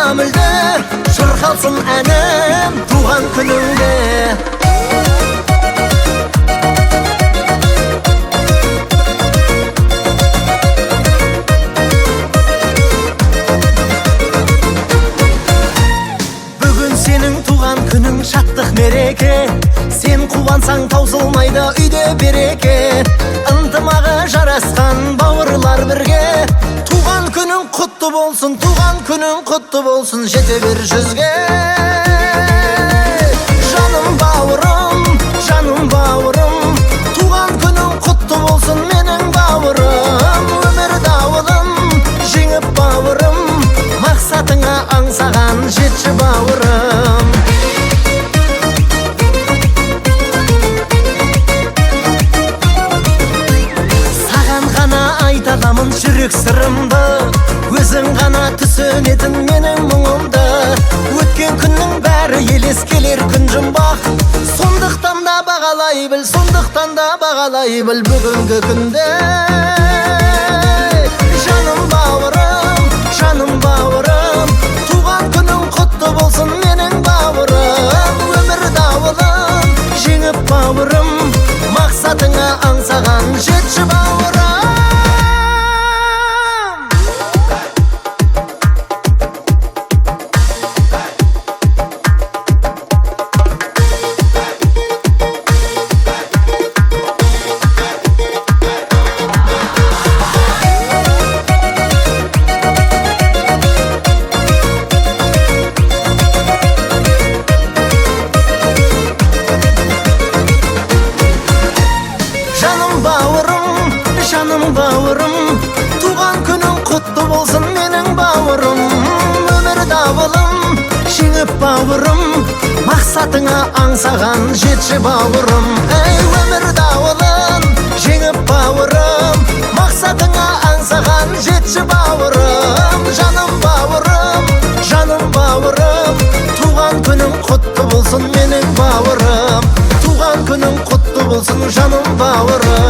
көңілді, шырқалсын әнім туған күніңде. Сенің туған күнің шаттық мереке, сен қуансаң таусылмайды үйде береке. Ынтымағы жарасқан бауырлар бірге, туған күнің құтты болсын, туған күнің құтты болсын, жете бер жүзге. Жаным бауырым, жаным бауырым, туған күнің құтты болсын менің бауырым. Өмір дауылын жеңіп бауырым, мақсатыңа аңсаған жетші бауырым. Саған ғана айтамын жүрек сырымды, өзің ғана түсінетін менің мұңымды. Өткен күннің бәрі елес келер күн жұмбақ, сондықтан да бағалай біл, сондықтан да бағалай біл бүгінгі күнде. Жаным бауырым, жаным бауырым, туған күнің құтты болсын менің бауырым. Өмір дауылын жеңіп бауырым, мақсатыңа аңсаған жетші бауырым. Жаным бауырым, туған күнің құтты болсын менің бауырым. Өмір дауылын жеңіп бауырым, мақсатыңа аңсаған жетші бауырым. Ей, өмір дауылын жеңіп бауырым, мақсатыңа аңсаған жетші бауырым. Жаным бауырым, жаным бауырым, туған күнің құтты болсын менің бауырым. Туған күнің құтты болсын жаным бауырым.